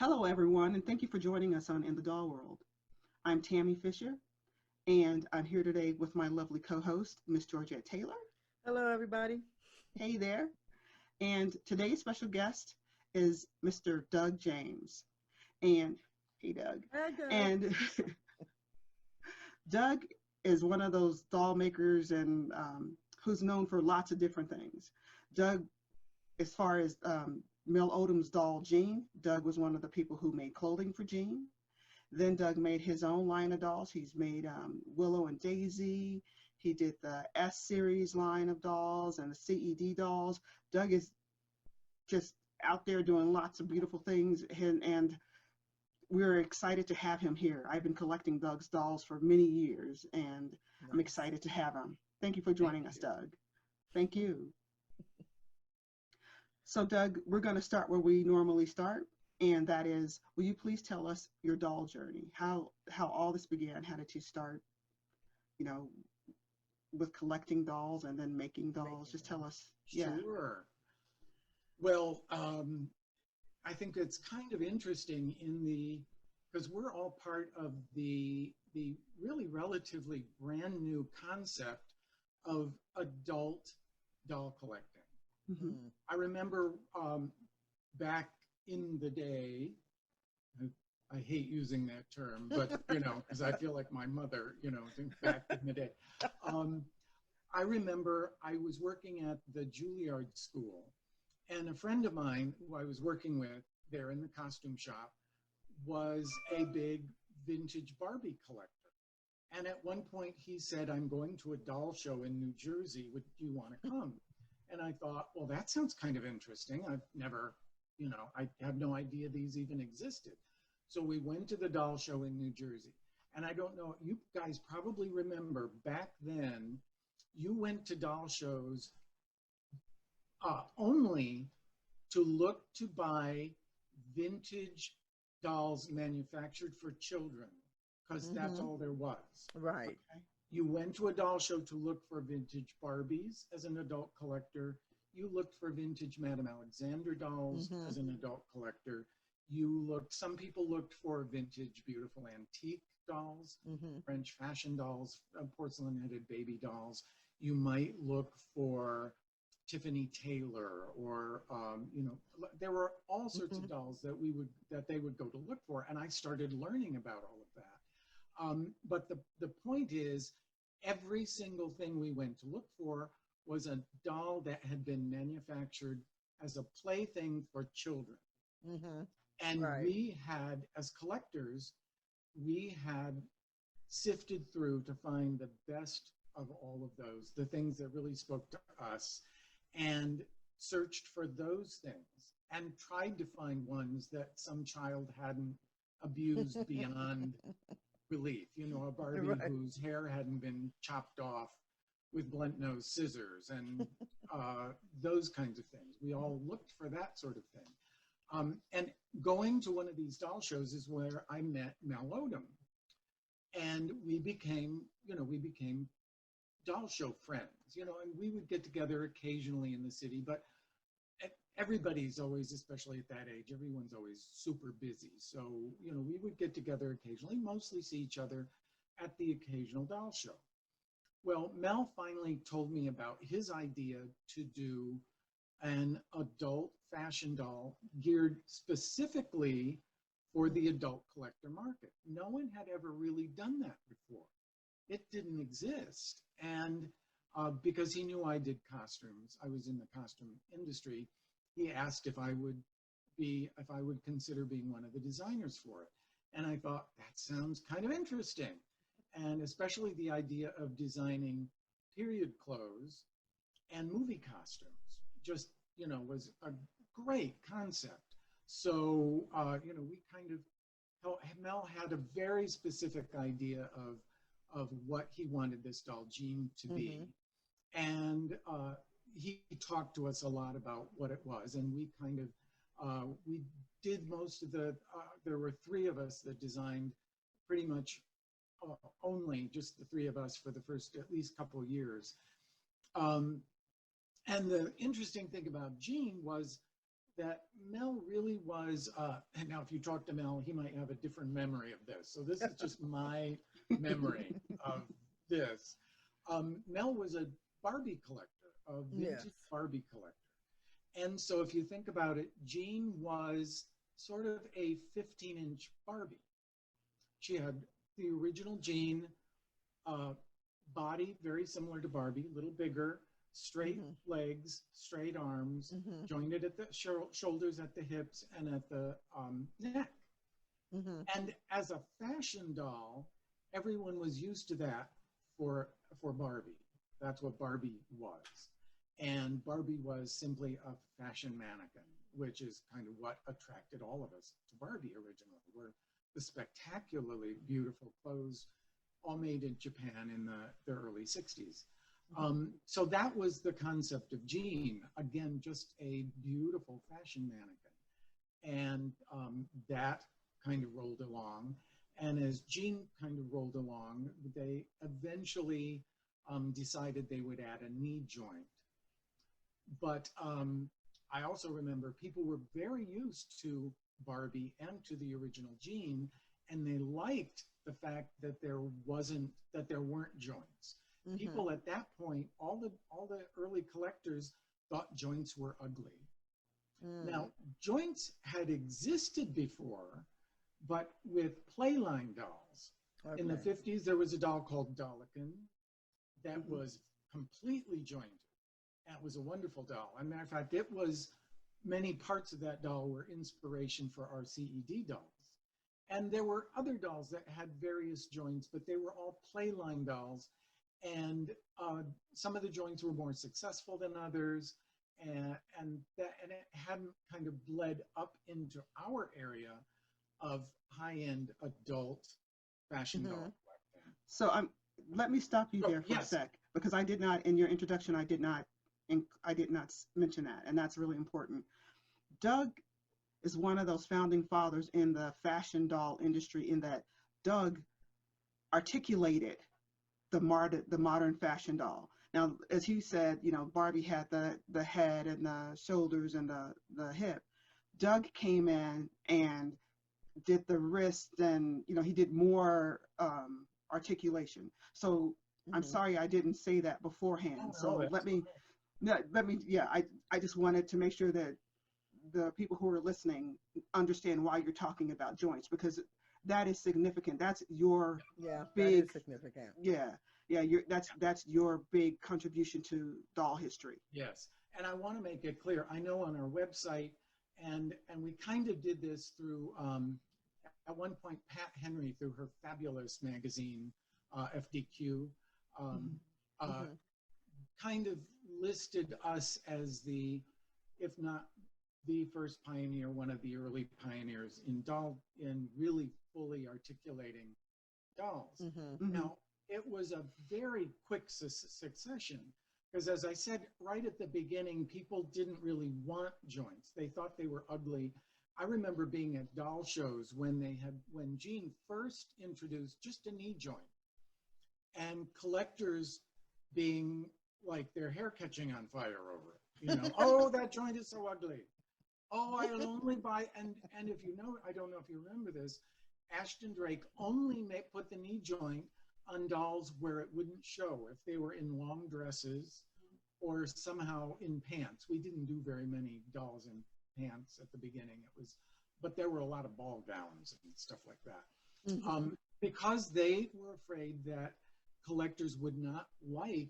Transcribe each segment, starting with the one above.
Hello, everyone, and thank you for joining us on In the Doll World. I'm Tammy Fisher, and I'm here today with my lovely co-host, Miss Georgette Taylor. Hello, everybody. Hey there. And today's special guest is Mr. Doug James. And hey, Doug. Hi, Doug. And Doug is one of those doll makers and who's known for lots of different things. Doug, as far as Mel Odom's doll Jean, Doug was one of the people who made clothing for Jean. Then Doug made his own line of dolls. He's made Willow and Daisy. He did the S series line of dolls and the CED dolls. Doug is just out there doing lots of beautiful things, and we're excited to have him here. I've been collecting Doug's dolls for many years, and I'm Nice. excited to have him. Thank you for Thank joining us, you. Doug. Thank you. So, Doug, we're going to start where we normally start, and that is, will you please tell us your doll journey? How all this began? How did you start? You know, with collecting dolls and then making dolls. Making Just tell dolls. us. Yeah. Sure. Well, I think it's kind of interesting because we're all part of the really relatively brand new concept of adult doll collecting. Hmm. I remember back in the day, I hate using that term, but because I feel like my mother, back in the day. I remember I was working at the Juilliard School, and a friend of mine who I was working with there in the costume shop was a big vintage Barbie collector. And at one point he said, "I'm going to a doll show in New Jersey. Would you want to come?" And I thought, well, that sounds kind of interesting. I've never, I have no idea these even existed. So we went to the doll show in New Jersey. And I don't know, you guys probably remember back then, you went to doll shows only to look to buy vintage dolls manufactured for children, because that's all there was. Right. Okay. You went to a doll show to look for vintage Barbies as an adult collector. You looked for vintage Madame Alexander dolls as an adult collector. Some people looked for vintage beautiful antique dolls, French fashion dolls, porcelain-headed baby dolls. You might look for Tiffany Taylor, or there were all sorts of dolls that they would go to look for, and I started learning about all of that. But the point is, every single thing we went to look for was a doll that had been manufactured as a plaything for children. And Right. we had, as collectors, we had sifted through to find the best of all of those, the things that really spoke to us, and searched for those things and tried to find ones that some child hadn't abused beyond relief. A Barbie Right. whose hair hadn't been chopped off with blunt nose scissors and those kinds of things. We all looked for that sort of thing. And going to one of these doll shows is where I met Mel Odom. And we became doll show friends, and we would get together occasionally in the city, but everybody's always, especially at that age, everyone's always super busy. So, we would get together occasionally, mostly see each other at the occasional doll show. Well, Mel finally told me about his idea to do an adult fashion doll geared specifically for the adult collector market. No one had ever really done that before. It didn't exist. And because he knew I did costumes, I was in the costume industry, he asked if I would consider being one of the designers for it. And I thought, that sounds kind of interesting. And especially the idea of designing period clothes and movie costumes just, was a great concept. So, we kind of, Mel had a very specific idea of what he wanted this doll Jean to be. And he talked to us a lot about what it was. And we kind of, we did most of there were three of us that designed pretty much only just the three of us for the first at least couple of years. And the interesting thing about Jean was that Mel really was, and now if you talk to Mel, he might have a different memory of this. So this is just my memory of this. Mel was a Barbie collector, a vintage Barbie collector. And so if you think about it, Jean was sort of a 15-inch Barbie. She had the original Jean, body very similar to Barbie, a little bigger, straight legs, straight arms, jointed at the shoulders, at the hips, and at the neck. And as a fashion doll, everyone was used to that for Barbie. That's what Barbie was. And Barbie was simply a fashion mannequin, which is kind of what attracted all of us to Barbie originally, were the spectacularly beautiful clothes, all made in Japan in the early 60s. So that was the concept of Jean. Again, just a beautiful fashion mannequin. And that kind of rolled along. And as Jean kind of rolled along, they eventually decided they would add a knee joint. But I also remember people were very used to Barbie and to the original Jean, and they liked the fact that there weren't joints. People at that point, all the early collectors thought joints were ugly. Now, joints had existed before, but with playline dolls. In the 50s, there was a doll called Dollikin that was completely jointed. That was a wonderful doll. As a matter of fact, many parts of that doll were inspiration for our CED dolls. And there were other dolls that had various joints, but they were all playline dolls. And some of the joints were more successful than others. And it hadn't kind of bled up into our area of high-end adult fashion doll collecting. So let me stop you there for a sec, because I did not, in your introduction, I did not mention that, and that's really important. Doug is one of those founding fathers in the fashion doll industry, in that Doug articulated the modern fashion doll. Now, as he said, Barbie had the head and the shoulders and the hip. Doug came in and did the wrist, and he did more articulation. So I'm sorry I didn't say that beforehand. So I just wanted to make sure that the people who are listening understand why you're talking about joints, because that is significant. That's your big, that is significant. That's your big contribution to doll history. Yes, and I want to make it clear. I know on our website, and we kind of did this through, at one point, Pat Henry, through her fabulous magazine, FDQ, kind of listed us as if not the first pioneer, one of the early pioneers in really fully articulating dolls. Now, it was a very quick succession, because as I said, right at the beginning, people didn't really want joints. They thought they were ugly. I remember being at doll shows when Jean first introduced just a knee joint, and collectors being like their hair catching on fire over it. Oh, that joint is so ugly. Oh, I'll only buy, and if I don't know if you remember this, Ashton Drake only put the knee joint on dolls where it wouldn't show, if they were in long dresses or somehow in pants. We didn't do very many dolls in pants at the beginning. But there were a lot of ball gowns and stuff like that. Because they were afraid that collectors would not like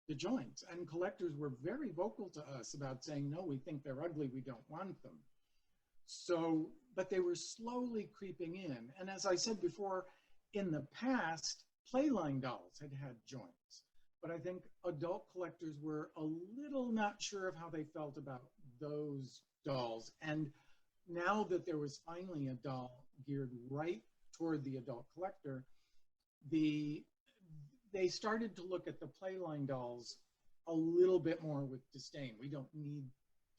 the joints, and collectors were very vocal to us about saying, no, we think they're ugly, we don't want them. So, but they were slowly creeping in. And as I said before, in the past, playline dolls had joints, but I think adult collectors were a little not sure of how they felt about those dolls. And now that there was finally a doll geared right toward the adult collector, they started to look at the playline dolls a little bit more with disdain. We don't need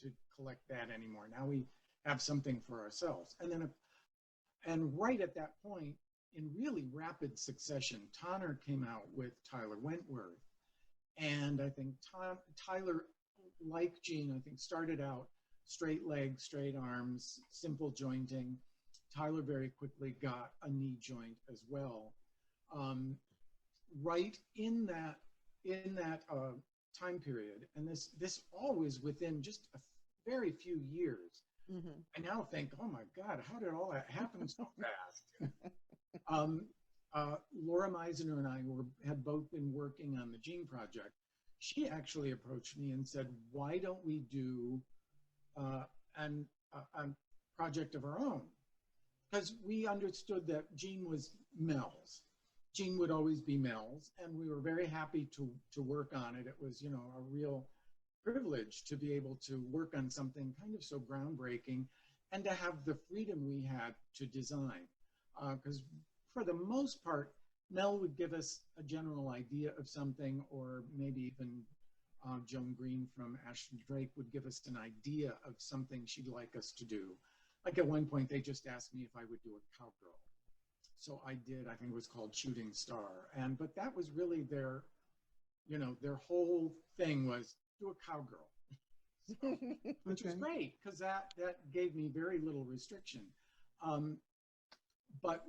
to collect that anymore. Now we have something for ourselves. And right at that point, in really rapid succession, Tonner came out with Tyler Wentworth. And I think Tyler, like Jean, I think started out straight legs, straight arms, simple jointing. Tyler very quickly got a knee joint as well. Right in that time period, and this all was within just a very few years. I now think, oh my God, how did all that happen so fast? Laura Meisner and I had both been working on the Gene project. She actually approached me and said, why don't we do a project of our own? Because we understood that Gene was Mel's. Gene would always be Mel's, and we were very happy to work on it. It was, you know, a real privilege to be able to work on something kind of so groundbreaking and to have the freedom we had to design. Because for the most part, Mel would give us a general idea of something, or maybe even Joan Green from Ashton Drake would give us an idea of something she'd like us to do. Like at one point, they just asked me if I would do a cowgirl. So I did. I think it was called Shooting Star. But that was really their, you know, their whole thing was do a cowgirl, so, which was great because that gave me very little restriction. But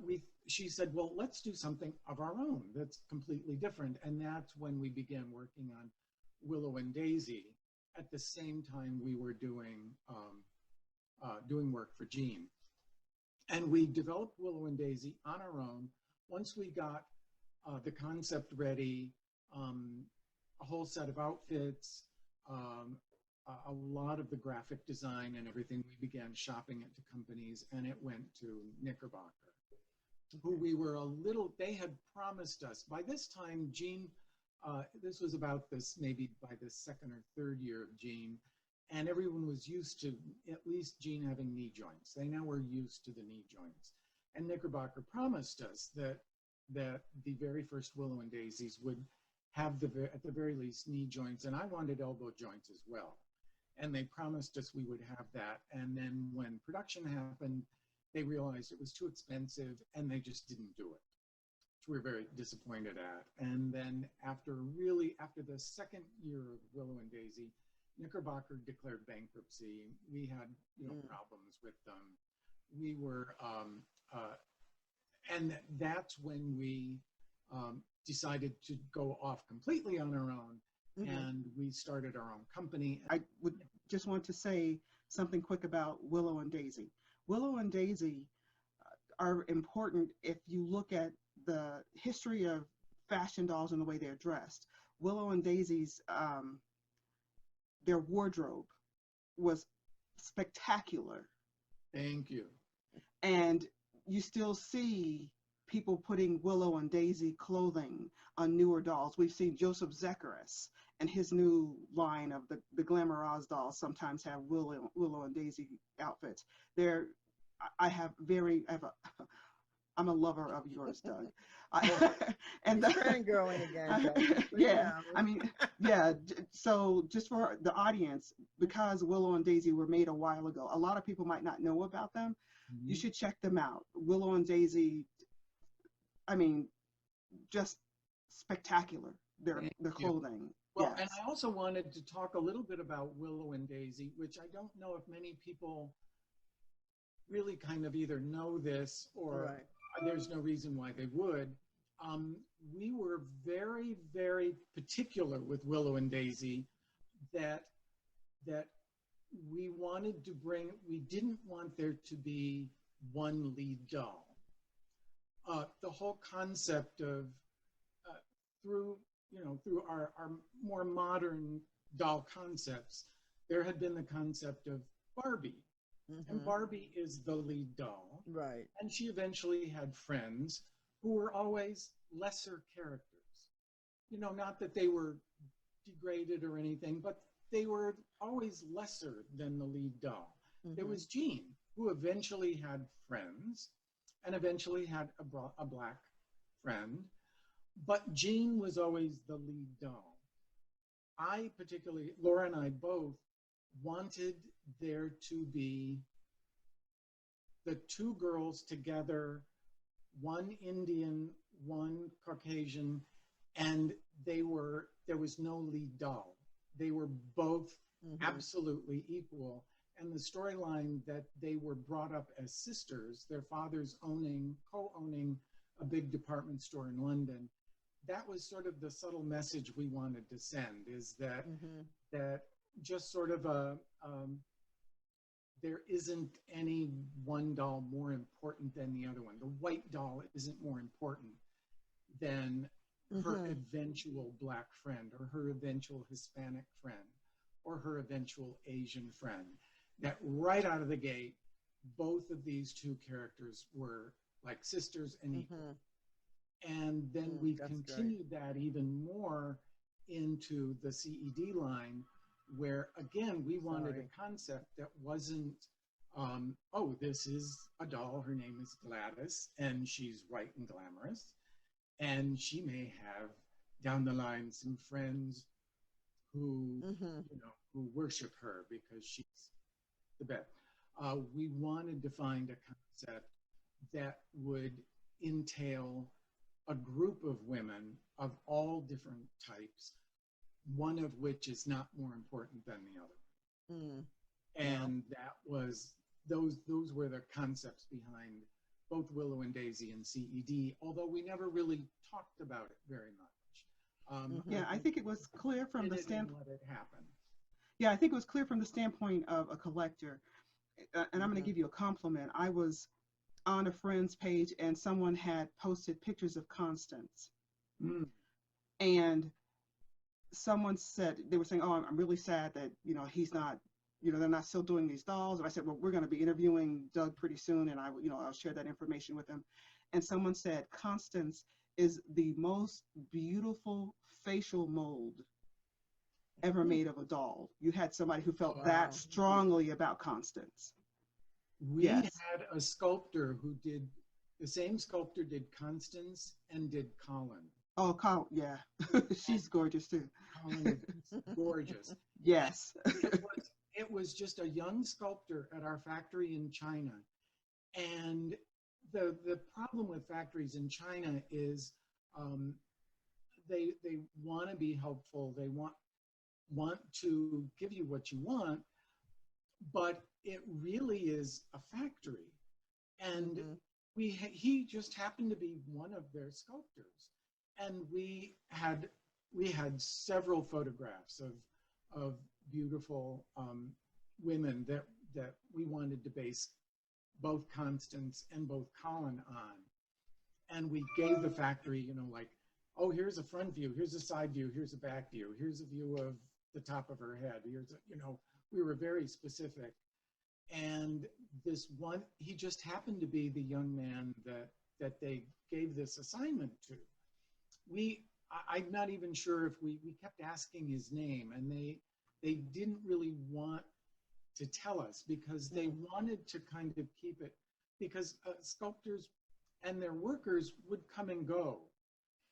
she said, well, let's do something of our own that's completely different. And that's when we began working on Willow and Daisy. At the same time, we were doing work for Gene. And we developed Willow and Daisy on our own. Once we got the concept ready, a whole set of outfits, a lot of the graphic design and everything, we began shopping it to companies, and it went to Knickerbocker, who we were they had promised us. By this time, Gene, this was about maybe by the second or third year of Gene, and everyone was used to at least Gene having knee joints. They now were used to the knee joints. And Knickerbocker promised us that the very first Willow and Daisies would have at the very least knee joints, and I wanted elbow joints as well. And they promised us we would have that. And then when production happened, they realized it was too expensive and they just didn't do it, which we were very disappointed at. And then after the second year of Willow and Daisy, Knickerbocker declared bankruptcy. We had, you know, problems with them. We were, and that's when we decided to go off completely on our own, and we started our own company. I would just want to say something quick about Willow and Daisy. Willow and Daisy are important if you look at the history of fashion dolls and the way they're dressed. Willow and Daisy's their wardrobe was spectacular. Thank you. And you still see people putting Willow and Daisy clothing on newer dolls. We've seen Joseph Zekaris and his new line of the Glamour Oz dolls sometimes have Willow and Daisy outfits. I'm a lover of yours, Doug. And fangirling again. Doug. Yeah, I mean, yeah. So just for the audience, because Willow and Daisy were made a while ago, a lot of people might not know about them. You should check them out. Willow and Daisy, I mean, just spectacular. Their clothing. Well, yes. And I also wanted to talk a little bit about Willow and Daisy, which I don't know if many people really kind of either know this or there's no reason why they would. We were very, very particular with Willow and Daisy that we wanted to we didn't want there to be one lead doll. The whole concept of through our more modern doll concepts, there had been the concept of Barbie. And Barbie is the lead doll. Right. And she eventually had friends who were always lesser characters. You know, not that they were degraded or anything, but they were always lesser than the lead doll. There was Jean, who eventually had friends and eventually had a black friend, but Jean was always the lead doll. I particularly, Laura and I both, wanted there to be the two girls together, one Indian, one Caucasian, and there was no lead doll. They were both absolutely equal, and the storyline that they were brought up as sisters, their fathers co-owning a big department store in London. That was sort of the subtle message we wanted to send, is that that just sort of there isn't any one doll more important than the other one. The white doll isn't more important than her eventual black friend, or her eventual Hispanic friend, or her eventual Asian friend. That right out of the gate, both of these two characters were like sisters and equal. And then we continued that even more into the CED line, where again, we wanted a concept that wasn't, oh, this is a doll, her name is Gladys, and she's white and glamorous, and she may have down the line some friends who, you know, who worship her because she's the best. We wanted to find a concept that would entail a group of women of all different types, one of which is not more important than the other. And that was, those were the concepts behind both Willow and Daisy and CED, although we never really talked about it very much. Yeah, I think it was clear from the standpoint. Let it happen. Yeah, I think it was clear from the standpoint of a collector. And I'm going to give you a compliment. I was on a friend's page and someone had posted pictures of Constance. And someone said, they were saying, oh, I'm really sad that, you know, he's not, you know, they're not still doing these dolls. And I said, well, we're going to be interviewing Doug pretty soon, and I'll share that information with him. And someone said, Constance is the most beautiful facial mold ever made of a doll. You had somebody who felt that strongly about Constance. We had a sculptor who did, the same sculptor did Constance and did Colin. Oh, Colin, yeah. She's gorgeous too. Colin is gorgeous. Yes. It was just a young sculptor at our factory in China. And the problem with factories in China is they want to be helpful. They want to give you what you want, but it really is a factory. And he just happened to be one of their sculptors. And we had several photographs of beautiful women that we wanted to base both Constance and both Colin on. And we gave the factory, you know, like, oh, here's a front view, here's a side view, here's a back view, here's a view of the top of her head, here's a, you know, we were very specific. And this one, he just happened to be the young man that they gave this assignment to. I'm not even sure if we kept asking his name, and they didn't really want to tell us because they wanted to kind of keep it, because sculptors and their workers would come and go.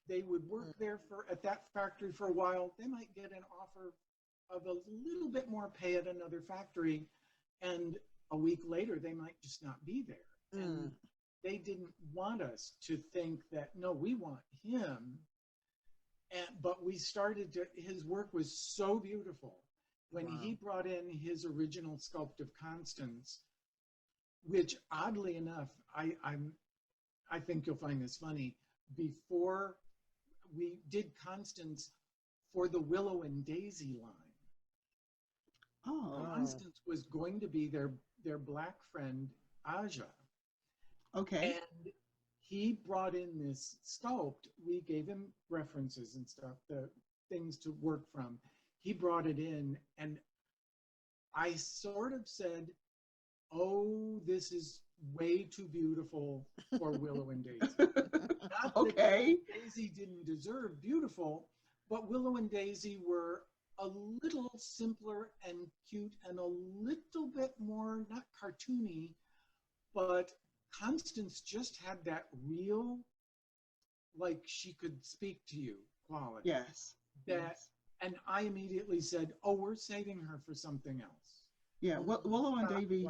They would work there at that factory for a while. They might get an offer of a little bit more pay at another factory, and a week later they might just not be there. And they didn't want us to think that, no, we want him. But we started to, his work was so beautiful. When he brought in his original sculpt of Constance, which oddly enough, I think you'll find this funny, before we did Constance for the Willow and Daisy line. Constance was going to be their black friend, Aja. Okay. And he brought in this sculpt. We gave him references and stuff, the things to work from. He brought it in, and I sort of said, oh, this is way too beautiful for Willow and Daisy. Not that Daisy didn't deserve beautiful, but Willow and Daisy were a little simpler and cute and a little bit more, not cartoony, but Constance just had that real, like she could speak to you quality. Yes. And I immediately said, oh, we're saving her for something else. Yeah, Willow and Daisy.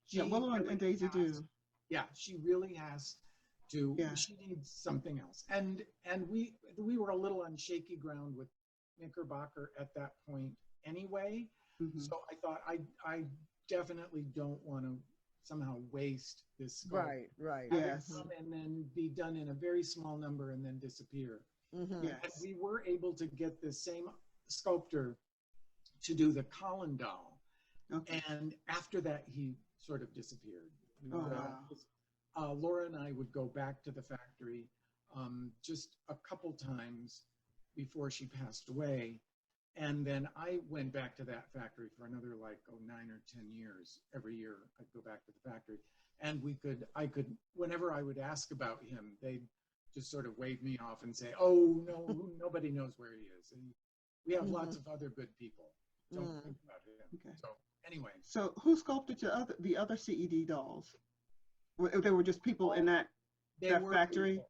Yeah, Willow and Daisy do. Yeah, she really has to. Yeah. She needs something else. And we were a little on shaky ground with Knickerbocker at that point anyway. So I thought I definitely don't want to somehow waste this sculpt. Right. Have it Yes. come and then be done in a very small number and then disappear. Yes. And we were able to get the same sculptor to do the Colin doll. Okay. And after that, he sort of disappeared. Oh, wow. Laura and I would go back to the factory just a couple times before she passed away. And then I went back to that factory for another like 9 or 10 years. Every year I'd go back to the factory. And I could, whenever I would ask about him, they'd just sort of wave me off and say, oh, no, nobody knows where he is. And we have lots of other good people. Don't think about him. Okay. So anyway. So who sculpted the other CED dolls? They were just people in that factory?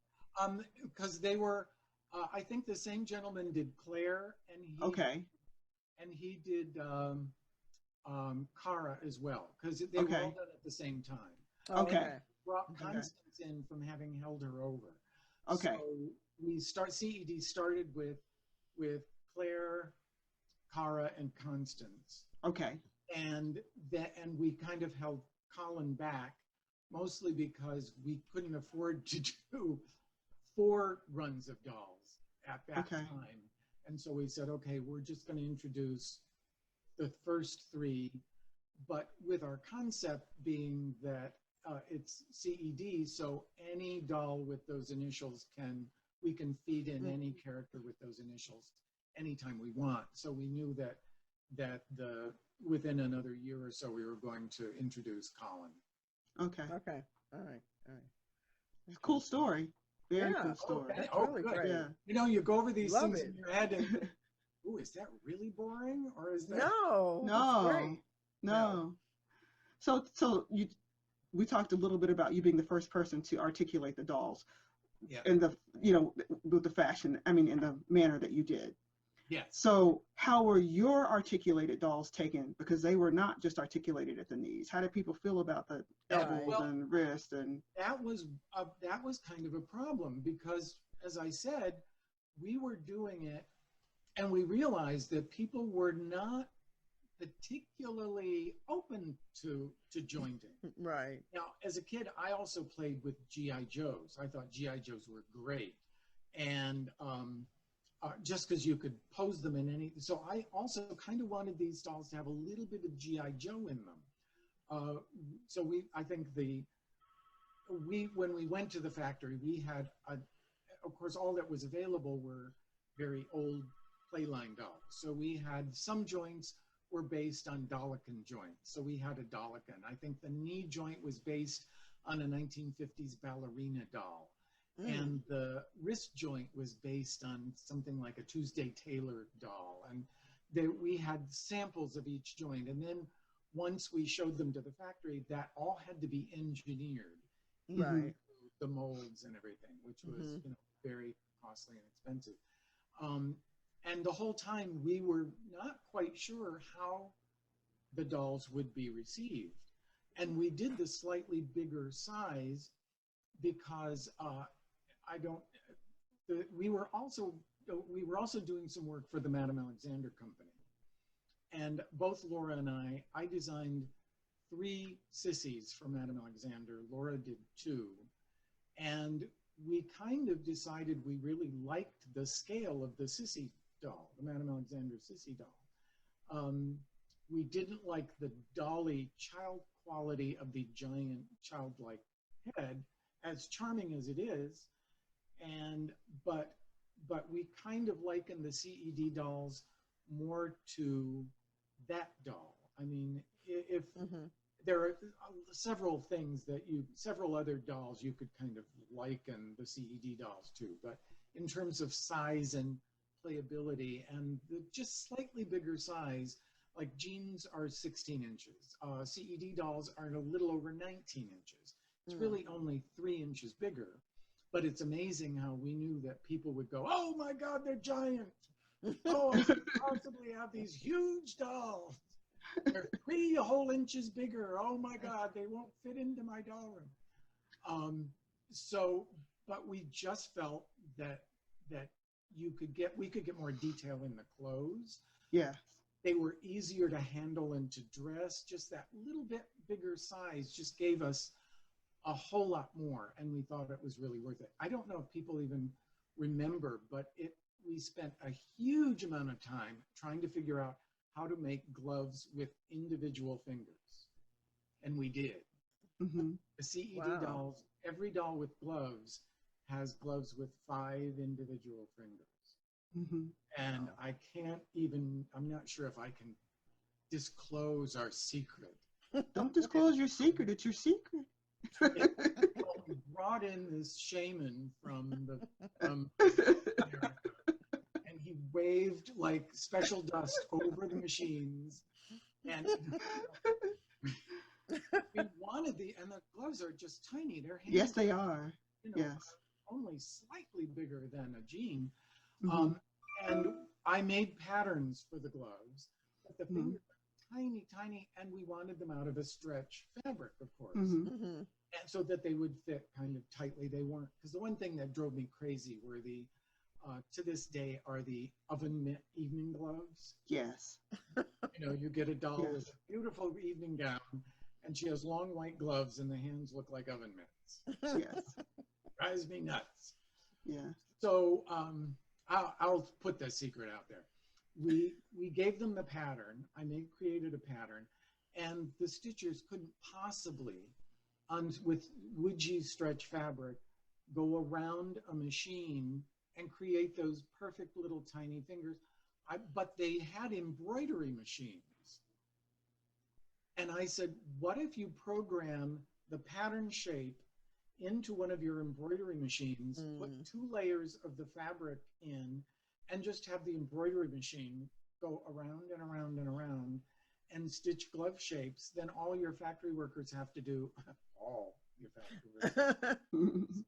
Because they were, I think the same gentleman did Claire, and he did Cara as well, because they were all done at the same time. Okay. Brought Constance in from having held her over. Okay. So CED started with Claire, Cara, and Constance. Okay. And we kind of held Colin back, mostly because we couldn't afford to do 4 runs of dolls at that time. And so we said, okay, we're just going to introduce the first 3, but with our concept being that it's CED, so any doll with those initials we can feed in any character with those initials anytime we want. So we knew that within another year or so we were going to introduce Colin. Okay. All right. It's a cool story. Very cool story. That's really good. great. Yeah. You know, you go over these Love things it. in your head and think, ooh, is that really boring? Or is that No. No. So we talked a little bit about you being the first person to articulate the dolls in the, with the fashion, in the manner that you did. Yes. So how were your articulated dolls taken? Because they were not just articulated at the knees. How did people feel about the elbows and wrists? And that was kind of a problem, because as I said, we were doing it and we realized that people were not particularly open to jointing. Right. Now, as a kid, I also played with G.I. Joes. I thought G.I. Joes were great. And just because you could pose them in any, so I also kind of wanted these dolls to have a little bit of G.I. Joe in them. So when we went to the factory, we had, of course, all that was available were very old playline dolls. So we had some joints were based on Dolican joints. So we had a Dolican. I think the knee joint was based on a 1950s ballerina doll. And the wrist joint was based on something like a Tuesday Taylor doll. And we had samples of each joint. And then once we showed them to the factory, that all had to be engineered. Right. The molds and everything, which was very costly and expensive. And the whole time we were not quite sure how the dolls would be received. And we did the slightly bigger size because we were also doing some work for the Madame Alexander Company. And both Laura and I designed 3 sissies for Madame Alexander. Laura did 2. And we kind of decided we really liked the scale of the sissy doll, the Madame Alexander sissy doll. We didn't like the dolly child quality of the giant childlike head, as charming as it is, but we kind of liken the CED dolls more to that doll. I mean, if there are several other dolls you could kind of liken the CED dolls to, but in terms of size and playability and the just slightly bigger size, like jeans are 16 inches. CED dolls are a little over 19 inches. It's really only 3 inches bigger, but it's amazing how we knew that people would go, oh my God, they're giant. Oh, I could possibly have these huge dolls. They're 3 whole inches bigger. Oh my God, they won't fit into my doll room. But we just felt that we could get more detail in the clothes. Yeah. They were easier to handle and to dress. Just that little bit bigger size just gave us a whole lot more, and we thought it was really worth it. I don't know if people even remember, but we spent a huge amount of time trying to figure out how to make gloves with individual fingers, and we did. Mm-hmm. The CED Wow. dolls, every doll with gloves has gloves with 5 individual fingers. Mm-hmm. And I can't even, I'm not sure if I can disclose our secret. Don't disclose your secret. It's your secret. Well, we brought in this shaman from America, and he waved like special dust over the machines, and we wanted and the gloves are just tiny. Their hands, Yes, they are. Yes. are only slightly bigger than a jean. Mhm. And I made patterns for the gloves, but the Mhm. fingers are tiny, tiny, and we wanted them out of a stretch fabric, of course. Mhm. Mm-hmm. And so that they would fit kind of tightly. They weren't, because the one thing that drove me crazy were to this day, are the oven mitt evening gloves. Yes. You get a doll Yes. with a beautiful evening gown, and she has long white gloves, and the hands look like oven mitts. Yes. Drives me nuts. Yeah. So I'll put the secret out there. We gave them the pattern. Created a pattern, and the stitchers couldn't possibly, with woodgie stretch fabric, go around a machine and create those perfect little tiny fingers. But they had embroidery machines. And I said, what if you program the pattern shape into one of your embroidery machines, put 2 layers of the fabric in, and just have the embroidery machine go around and around and around and stitch glove shapes? Then all your factory workers have to do, all your factory workers,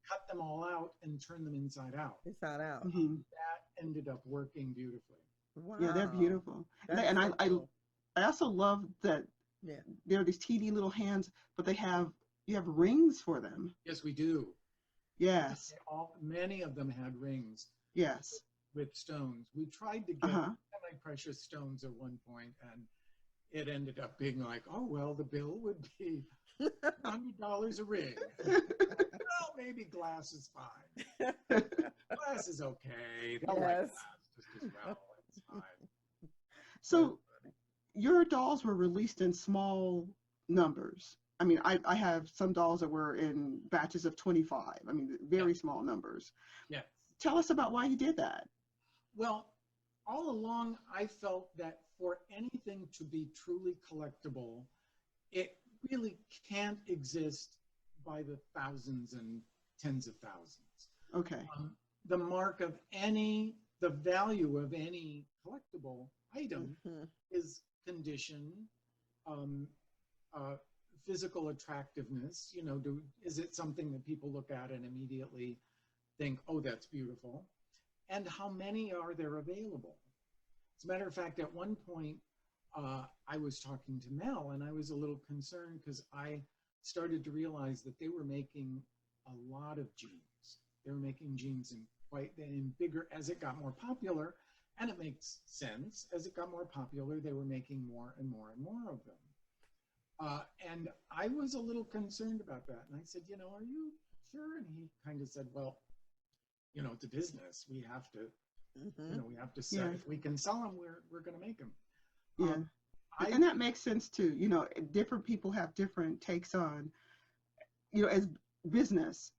cut them all out and turn them inside out. Inside out. Mhm. That ended up working beautifully. Wow. Yeah, they're beautiful. And, That's and so cool. I also love that Yeah. there are these teeny little hands, but you have rings for them. Yes, we do. Yes. Many of them had rings Yes. with stones. We tried to get Uh-huh. semi-precious stones at one point, and it ended up being like, oh, well, the bill would be $100 a ring. Well, maybe glass is fine. Glass is okay. They'll like Yes. glass just as well. It's fine. So your dolls were released in small numbers. I mean, I have some dolls that were in batches of 25. I mean, very small numbers. Yes. Tell us about why you did that. Well, all along, I felt that for anything to be truly collectible, it really can't exist by the thousands and tens of thousands. Okay. The the value of any collectible item is condition, physical attractiveness. Is it something that people look at and immediately think, oh, that's beautiful? And how many are there available? As a matter of fact, at one point, I was talking to Mel, and I was a little concerned because I started to realize that they were making a lot of jeans. They were making jeans in bigger, as it got more popular, and it makes sense. As it got more popular, they were making more and more and more of them. And I was a little concerned about that. And I said, are you sure? And he kind of said, well, it's a business. We have to, we have to sell. Yeah. If we can sell them, we're going to make them. Yeah. And that makes sense too. Different people have different takes on, as business,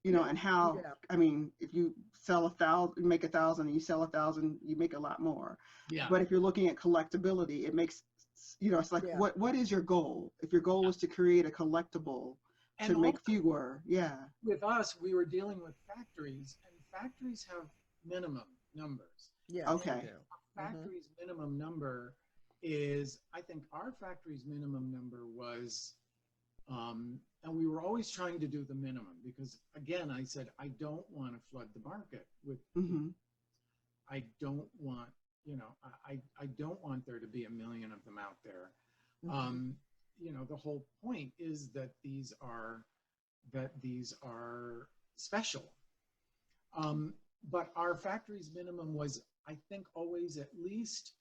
and how, I mean, if you sell 1,000, you make 1,000, and you sell 1,000, you make a lot more. Yeah. But if you're looking at collectability, it makes, it's like, what is your goal? If your goal is to create a collectible to make fewer, With us, we were dealing with factories, and factories have minimum numbers. Yeah. Okay. Factory's minimum number is, I think our factory's minimum number was, and we were always trying to do the minimum because, again, I said, I don't want to flood the market with, I don't want, I don't want there to be 1 million of them out there. The whole point is that these are special. But our factory's minimum was, I think, always at least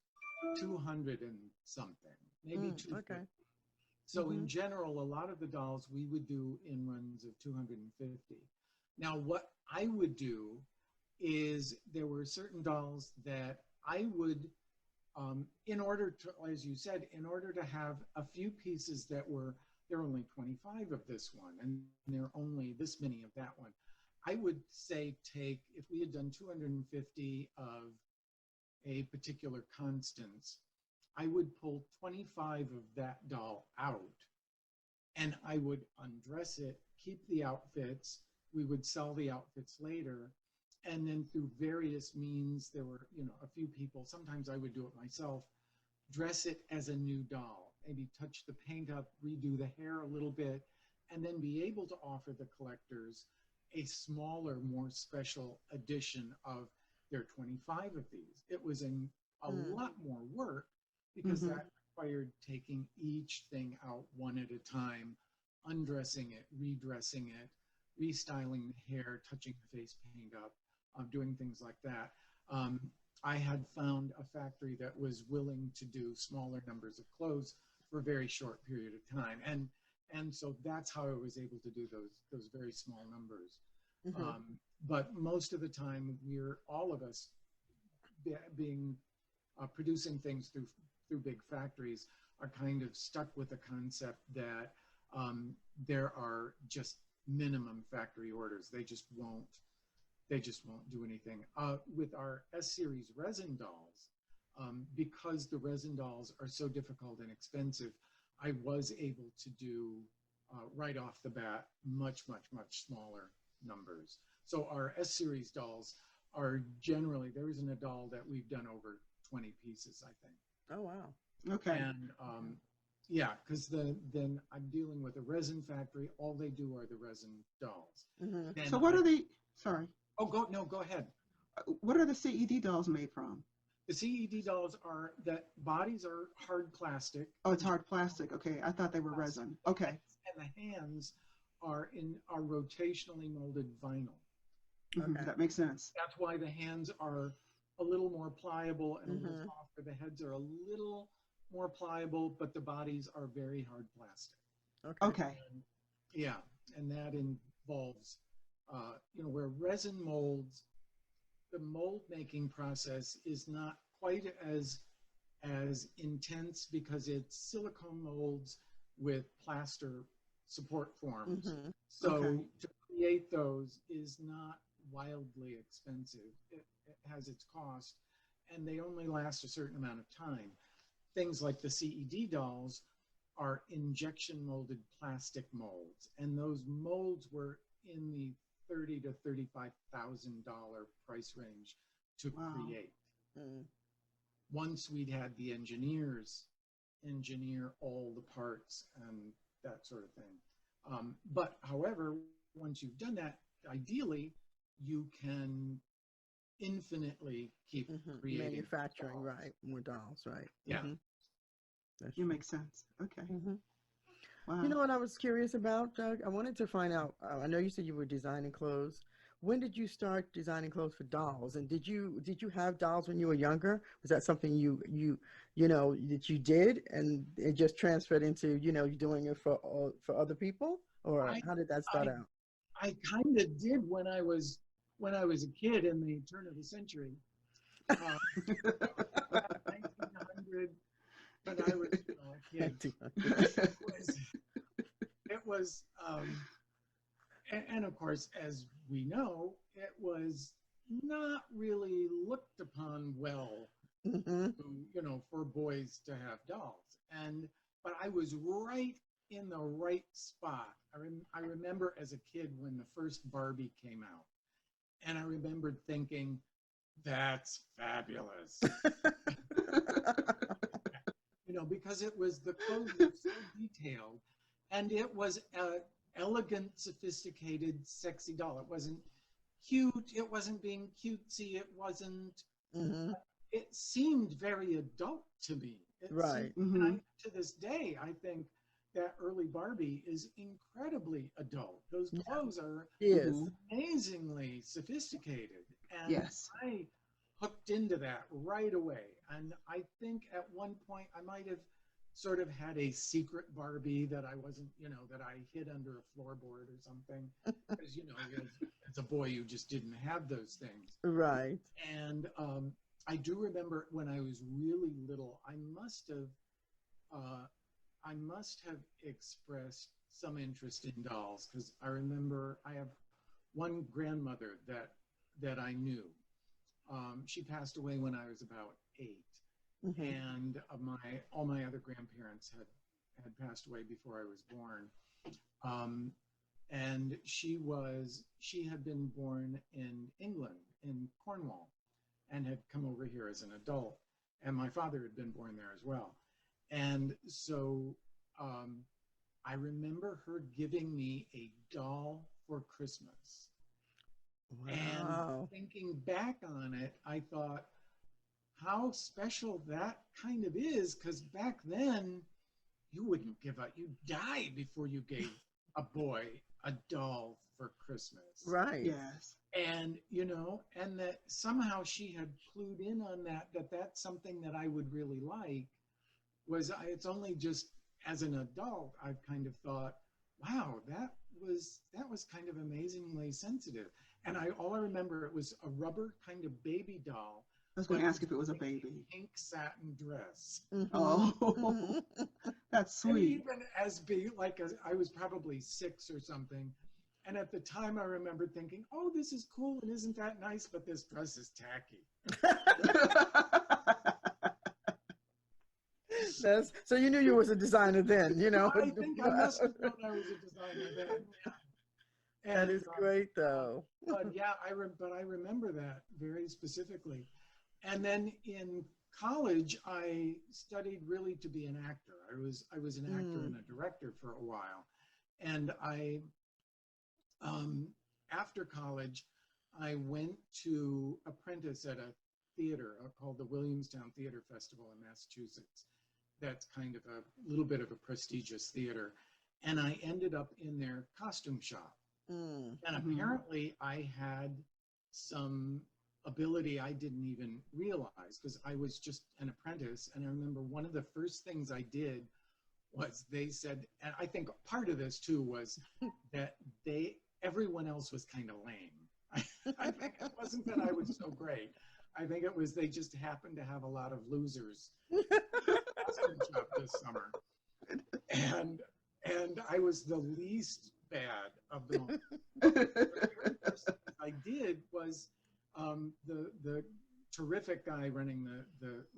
200 and something, maybe 250. Okay. So in general, a lot of the dolls we would do in runs of 250. Now, what I would do is there were certain dolls that I would, in order to, as you said, in order to have a few pieces that were, there are only 25 of this one, and there are only this many of that one. I would say take, if we had done 250 of a particular Constance, I would pull 25 of that doll out, and I would undress it, keep the outfits. We would sell the outfits later, and then through various means, there were, you know, a few people, sometimes I would do it myself, dress it as a new doll, maybe touch the paint up, redo the hair a little bit, and then be able to offer the collectors a smaller, more special edition of their 25 of these. It was a lot more work because that required taking each thing out one at a time, undressing it, redressing it, restyling the hair, touching the face paint up, doing things like that. I had found a factory that was willing to do smaller numbers of clothes for a very short period of time. And so that's how I was able to do those very small numbers. But most of the time, we're, all of us being, producing things through big factories are kind of stuck with the concept that there are just minimum factory orders. They just won't do anything. With our S-Series resin dolls, because the resin dolls are so difficult and expensive, I was able to do right off the bat much smaller numbers. So our S-Series dolls are generally, there isn't a doll that we've done over 20 pieces, I think. Oh, wow. Okay. And yeah, because then I'm dealing with a resin factory. All they do are the resin dolls. Then So what are the, sorry. Oh, go ahead. What are the CED dolls made from? The CED dolls are, that bodies are hard plastic. Oh, it's hard plastic. Okay, I thought they were resin. Okay. And the hands are rotationally molded vinyl. Okay. That makes sense. That's why the hands are a little more pliable and a little softer. The heads are a little more pliable, but the bodies are very hard plastic. Okay. And, yeah, and that involves, you know, where resin molds, the mold making process is not quite as intense because it's silicone molds with plaster support forms. So to create those is not wildly expensive. It has its cost, and they only last a certain amount of time. Things like the CED dolls are injection molded plastic molds, and those molds were in the $30,000 to $35,000 price range to create. Once we'd had the engineers engineer all the parts and that sort of thing. But however, once you've done that, ideally, you can infinitely keep creating manufacturing, dolls. right? More dolls, right? Yeah. That's You make sense. Okay. Wow. You know what I was curious about, Doug? I wanted to find out, I know you said you were designing clothes. When did you start designing clothes for dolls? And did you have dolls when you were younger? Was that something you know that you did and it just transferred into, you know, doing it for other people? Or how did that start out? I kind of did when I was a kid in the turn of the century. 1900, when I was a kid. It was and of course, as we know, it was not really looked upon well, you know, for boys to have dolls. But I was right in the right spot. I remember as a kid when the first Barbie came out, and I remembered thinking, that's fabulous. You know, because it was, the clothes were so detailed, and it was an elegant, sophisticated, sexy doll. It wasn't cute, it wasn't being cutesy, it wasn't, it seemed very adult to me. Right. To this day, I think that early Barbie is incredibly adult. Those clothes are amazingly sophisticated. And I hooked into that right away. And I think at one point I might have sort of had a secret Barbie that I wasn't, that I hid under a floorboard or something. Because, as a boy, you just didn't have those things. Right. And I do remember when I was really little, I must have expressed some interest in dolls, because I remember I have one grandmother that I knew. She passed away when I was about 8. Mm-hmm. And all my other grandparents had passed away before I was born. And she had been born in England, in Cornwall, and had come over here as an adult. And my father had been born there as well. And so I remember her giving me a doll for Christmas. Wow. And thinking back on it, I thought, how special that kind of is, because back then you wouldn't give up. You died before you gave a boy a doll for Christmas. Right. Yes. And, and that somehow she had clued in on that's something that I would really like. It's only just as an adult, I've kind of thought, wow, that was kind of amazingly sensitive. And all I remember, it was a rubber kind of baby doll. I was going to ask if it was a baby. Pink satin dress. Mm-hmm. Oh, that's sweet. And even I was probably 6 or something. And at the time I remember thinking, oh, this is cool and isn't that nice, but this dress is tacky. So you knew you was a designer then, I think I must have known I was a designer then. And that is great though. But yeah, I remember that very specifically. And then in college, I studied really to be an actor. I was an actor and a director for a while. And after college, I went to apprentice at a theater called the Williamstown Theater Festival in Massachusetts. That's kind of a little bit of a prestigious theater. And I ended up in their costume shop. And apparently I had some ability I didn't even realize, because I was just an apprentice. And I remember one of the first things I did was they said, and I think part of this too was that everyone else was kind of lame. I think it wasn't that I was so great. I think it was they just happened to have a lot of losers in the costume shop this summer. And I was the least bad of them all. The first thing I did was the terrific guy running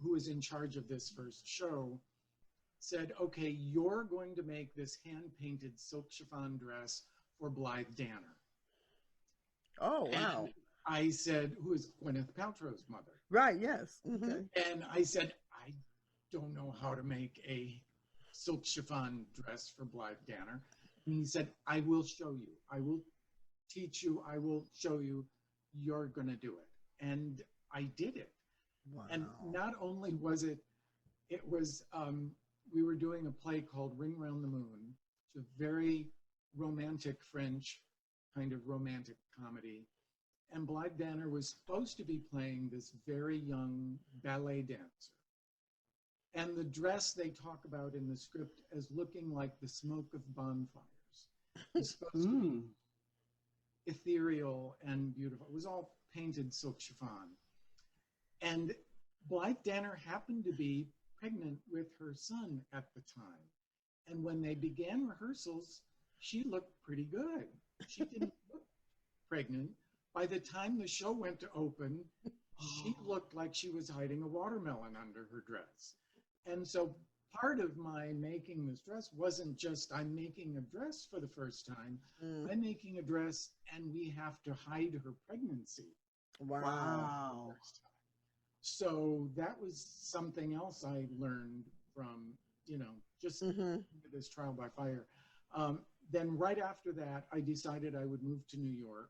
who was in charge of this first show said, okay, you're going to make this hand-painted silk chiffon dress for Blythe Danner. Oh, wow. And I said, who is Gwyneth Paltrow's mother? Right, yes. Mm-hmm. Okay. And I said, I don't know how to make a silk chiffon dress for Blythe Danner. And he said, I will show you. I will teach you. I will show you. You're going to do it. And I did it. Wow. And not only was it was, we were doing a play called Ring Round the Moon. It's a very romantic French kind of romantic comedy. And Blythe Danner was supposed to be playing this very young ballet dancer. And the dress they talk about in the script as looking like the smoke of bonfires. It's supposed to be ethereal and beautiful. It was all painted silk chiffon. And Blythe Danner happened to be pregnant with her son at the time. And when they began rehearsals, she looked pretty good. She didn't look pregnant. By the time the show went to open, she looked like she was hiding a watermelon under her dress. And so part of my making this dress wasn't just I'm making a dress for the first time. I'm making a dress and we have to hide her pregnancy. Wow. So that was something else I learned from, just this trial by fire. Then right after that, I decided I would move to New York.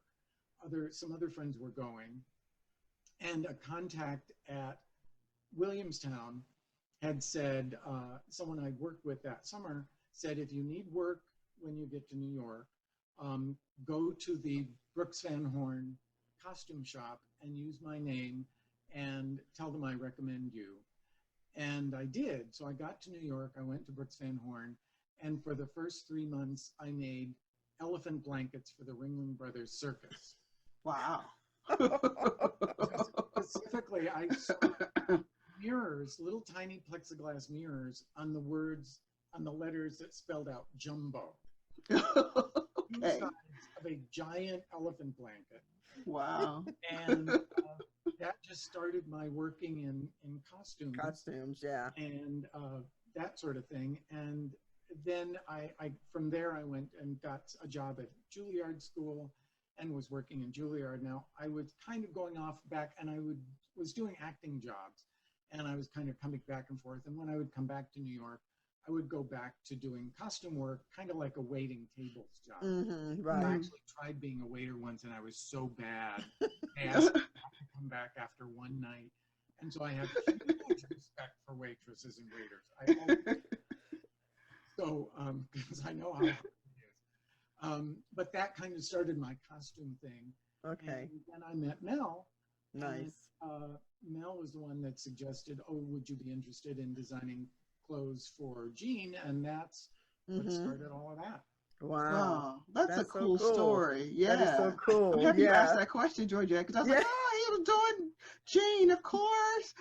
Some other friends were going. And a contact at Williamstown had said, someone I worked with that summer said, if you need work when you get to New York, go to the Brooks Van Horn costume shop and use my name and tell them I recommend you. And I did. So I got to New York, I went to Brooks Van Horn, and for the first 3 months, I made elephant blankets for the Ringling Brothers Circus. Wow. Specifically, I saw mirrors, little tiny plexiglass mirrors on the words, on the letters that spelled out jumbo. Two Okay. sides of a giant elephant blanket. Wow. And that just started my working in costumes. Costumes, yeah. And that sort of thing. And then I from there I went and got a job at Juilliard School and was working in Juilliard. Now I was kind of going off back, and I was doing acting jobs, and I was kind of coming back and forth. And when I would come back to New York, I would go back to doing costume work, kind of like a waiting tables job. Right. I actually tried being a waiter once, and I was so bad. They asked me not to come back after one night. And so I have huge respect for waitresses and waiters. I always, so, because I know how hard it is. But that kind of started my costume thing. Okay. And then I met Mel. Nice. And, Mel was the one that suggested, oh, would you be interested in designing clothes for Jean? And that's what started all of that. Wow. Oh, that's a so cool story. Yeah. That is so cool. I'm happy you Yeah. asked that question, Georgette, because I was like, oh, he was doing Jean, of course.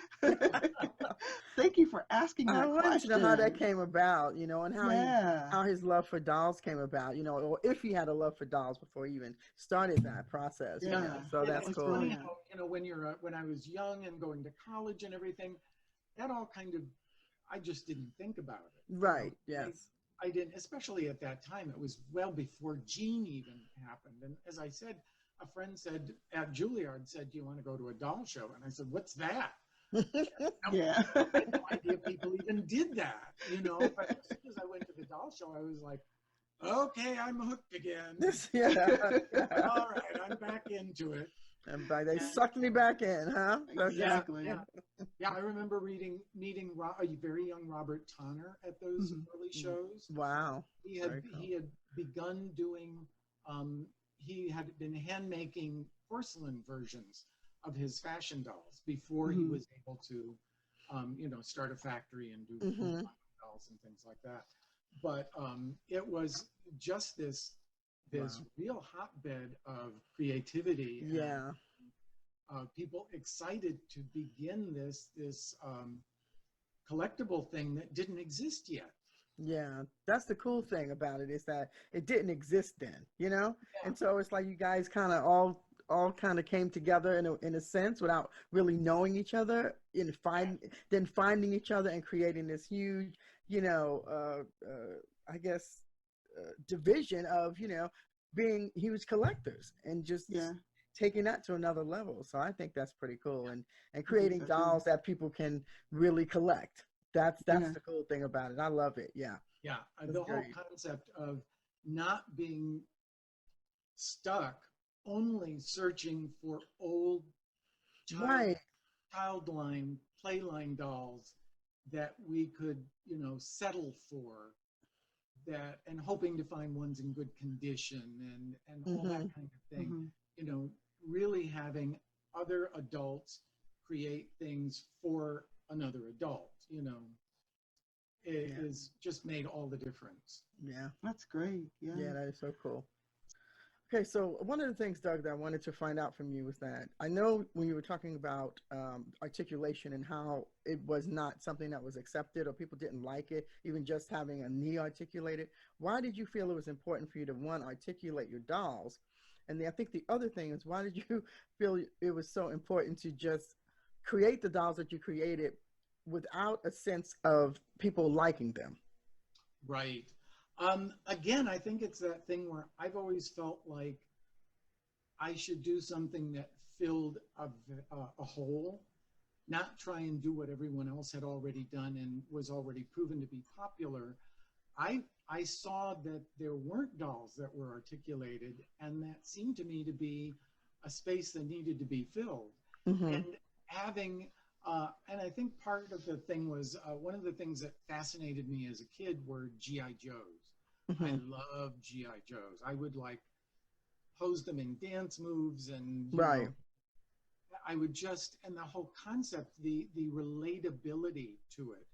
Thank you for asking that I wanted question. to know how that came about, you know, and how Yeah. how his love for dolls came about, you know, or if he had a love for dolls before he even started that process. You know? Yeah. So And that's it's cool. funny how, you know, when I was young and going to college and everything, that all kind of, I just didn't think about it. Right. Yes. I didn't, especially at that time. It was well before Jean even happened. And as I said, a friend said at Juilliard said, "Do you want to go to a doll show?" And I said, "What's that?" Yeah. I had no idea people even did that, you know. But as soon as I went to the doll show, I was like, "Okay, I'm hooked again. Yeah. All right, I'm back into it." And they sucked me back in, huh? Exactly. Yeah, I remember meeting a very young Robert Tonner at those early shows. Wow. He Very cool. had begun doing. He had been hand making porcelain versions of his fashion dolls before he was able to, you know, start a factory and do dolls and things like that. But it was just this real hotbed of creativity. Yeah. And, people excited to begin this collectible thing that didn't exist yet. Yeah, that's the cool thing about it, is that it didn't exist then, you know? Yeah. And so it's like you guys kind of all kind of came together in a sense without really knowing each other, then finding each other and creating this huge, you know, I guess, division of, you know, being huge collectors and just taking that to another level. So I think that's pretty cool, and creating so dolls that people can really collect. That's the cool thing about it. I love it. Yeah. Yeah. That's The whole great. concept of not being stuck only searching for old childline playline dolls that we could, you know, settle for, that, and hoping to find ones in good condition and all that kind of thing. You know, really having other adults create things for another adult, you know, it has just made all the difference. Yeah. That's great. Yeah. Yeah, that is so cool. Okay, so one of the things, Doug, that I wanted to find out from you was that I know when you were talking about articulation and how it was not something that was accepted or people didn't like it, even just having a knee articulated. Why did you feel it was important for you to, one, articulate your dolls? And I think the other thing is, why did you feel it was so important to just create the dolls that you created without a sense of people liking them? Right. Again, I think it's that thing where I've always felt like I should do something that filled a hole, not try and do what everyone else had already done and was already proven to be popular. I saw that there weren't dolls that were articulated, and that seemed to me to be a space that needed to be filled. And having, and I think part of the thing was, one of the things that fascinated me as a kid were G.I. Joes. I loved G.I. Joes. I would like pose them in dance moves and you know, I would just, and the whole concept, the relatability to it.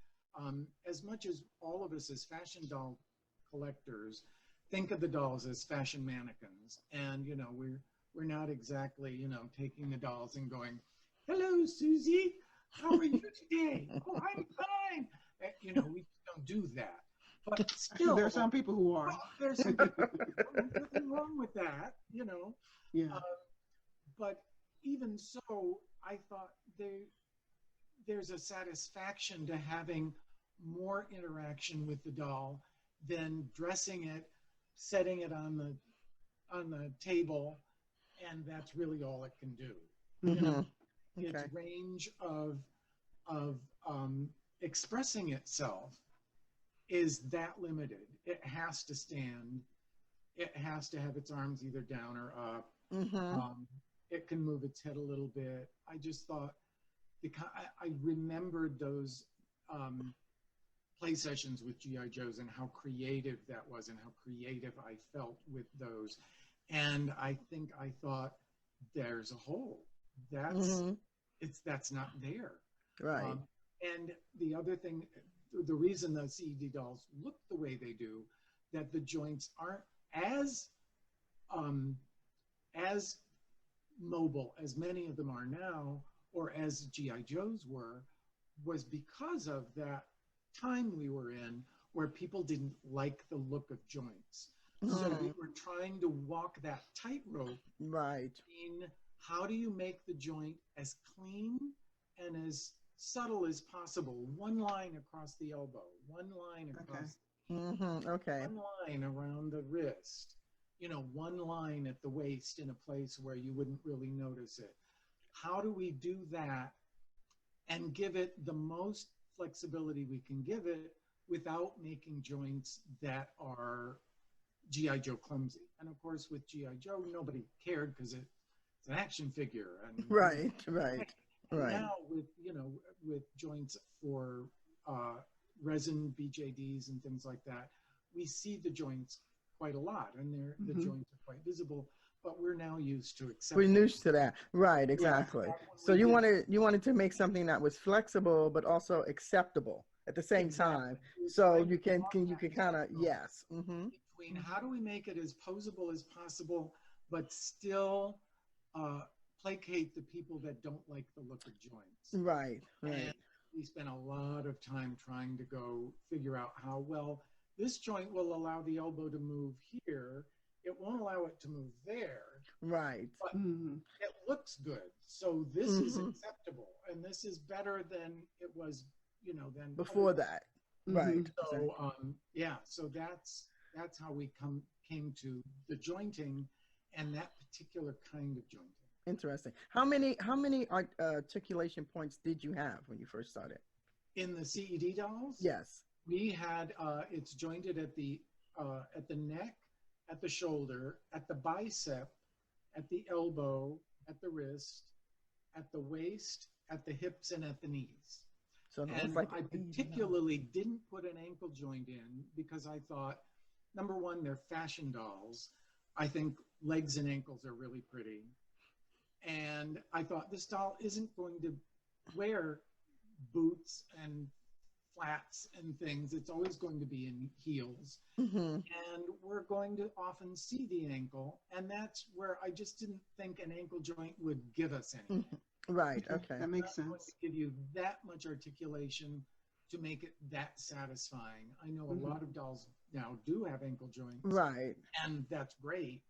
As much as all of us as fashion doll collectors think of the dolls as fashion mannequins, and you know, we're not exactly, you know, taking the dolls and going, "Hello, Susie, how are you today?" "Oh, I'm fine." You know, we don't do that. But still, there are some people who are. There's some people, there's nothing wrong with that, you know. Yeah. But even so, I thought there's a satisfaction to having more interaction with the doll than dressing it, setting it on the table, and that's really all it can do. You know, its range of expressing itself is that limited. It has to stand. It has to have its arms either down or up. It can move its head a little bit. I just thought, I remembered those play sessions with G.I. Joes and how creative that was and how creative I felt with those. And I think I thought, there's a hole. That's not there. Right. And the other thing, the reason the CED dolls look the way they do, that the joints aren't as mobile as many of them are now, or as G.I. Joes were, was because of that time we were in where people didn't like the look of joints. So we were trying to walk that tightrope. Right. In how do you make the joint as clean and as subtle as possible? One line across the elbow, one line across one line around the wrist, you know, one line at the waist in a place where you wouldn't really notice it. How do we do that and give it the most flexibility we can give it without making joints that are G.I. Joe clumsy? And of course, with G.I. Joe, nobody cared because it's an action figure. And Right. now with, you know, with joints for resin BJDs and things like that, we see the joints quite a lot, and the joints are quite visible. But we're now used to accepting. We're used to that, right? Exactly. Yeah, so you wanted to make something that was flexible but also acceptable at the same time. So you can kind of between how do we make it as posable as possible, but still placate the people that don't like the look of joints. Right. And we spent a lot of time trying to go figure out how well this joint will allow the elbow to move here. It won't allow it to move there. Right. But it looks good. So this is acceptable. And this is better than it was, you know, than before that. Right. So so that's how we came to the jointing and that particular kind of jointing. Interesting. How many articulation points did you have when you first started? In the CED dolls? Yes. We had it's jointed at the neck, at the shoulder, at the bicep, at the elbow, at the wrist, at the waist, at the hips, and at the knees. So and I particularly didn't put an ankle joint in because I thought, number one, they're fashion dolls. I think legs and ankles are really pretty. And I thought this doll isn't going to wear boots and flats and things. It's always going to be in heels. And we're going to often see the ankle. And that's where I just didn't think an ankle joint would give us anything. Right. Okay. That makes sense. Going to give you that much articulation to make it that satisfying. I know a lot of dolls now do have ankle joints. Right. And that's great.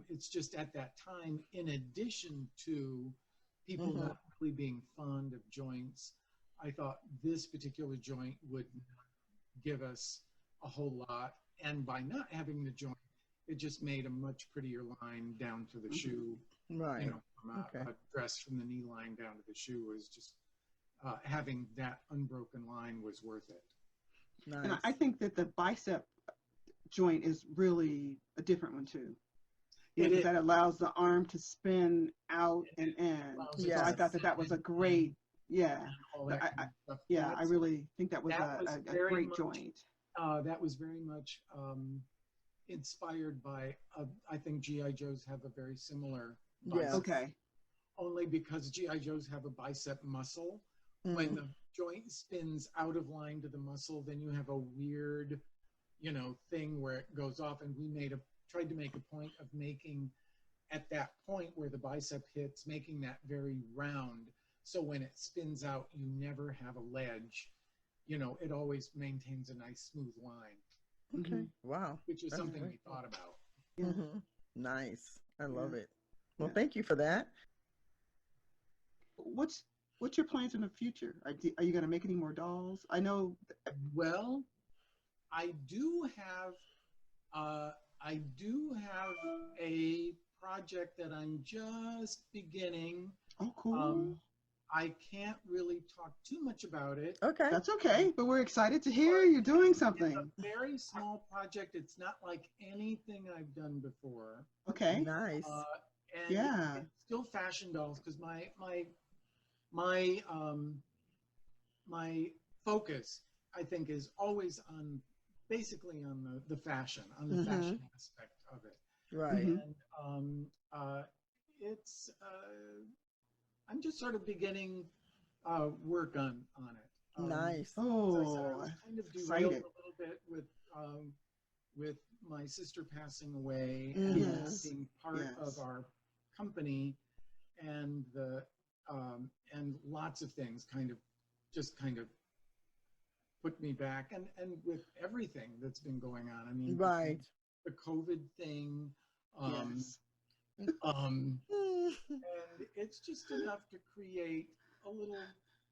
It's just at that time, in addition to people not really being fond of joints, I thought this particular joint would give us a whole lot. And by not having the joint, it just made a much prettier line down to the shoe. Right. You know, from a dress from the knee line down to the shoe was just, having that unbroken line was worth it. Nice. And I think that the bicep joint is really a different one too. Because that allows the arm to spin out and in. So I thought that was a great, I really think that was a great joint. That was very much inspired by, I think G.I. Joes have a very similar bicep. only because GI Joes have a bicep muscle. When the joint spins out of line to the muscle, then you have a weird, you know, thing where it goes off. And we tried to make a point of making, at that point where the bicep hits, making that very round. So when it spins out, you never have a ledge. You know, it always maintains a nice smooth line. Okay. Wow. Which is That's something very we thought about. Yeah. Nice. I love it. Well, Yeah. thank you for that. What's your plans in the future? Are you going to make any more dolls? I know. Well, I do have a project that I'm just beginning. Oh, cool. I can't really talk too much about it. Okay. That's okay, but we're excited to hear you're doing something. It's a very small project. It's not like anything I've done before. Okay. Nice. And Yeah. it's still fashion dolls because my focus, I think, is always on basically on the fashion, on the fashion aspect of it. Right. Mhm. And it's I'm just sort of beginning work on it. Nice. As I said, I Oh, was kind of derailed excited. a little bit with my sister passing away and Yes. being part Yes. of our company, and and lots of things kind of put me back, and with everything that's been going on. I mean, Right. the COVID thing, Yes. and it's just enough to create a little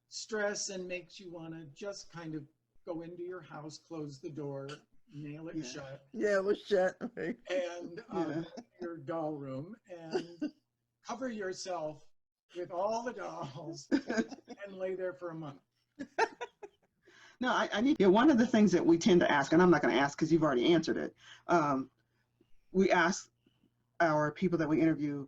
stress and makes you want to just kind of go into your house, close the door, nail it Yeah. shut, Yeah, it was shut. Okay. and Yeah. your doll room and cover yourself with all the dolls and lay there for a month. No, I need. Yeah, one of the things that we tend to ask, and I'm not going to ask because you've already answered it. We ask our people that we interview,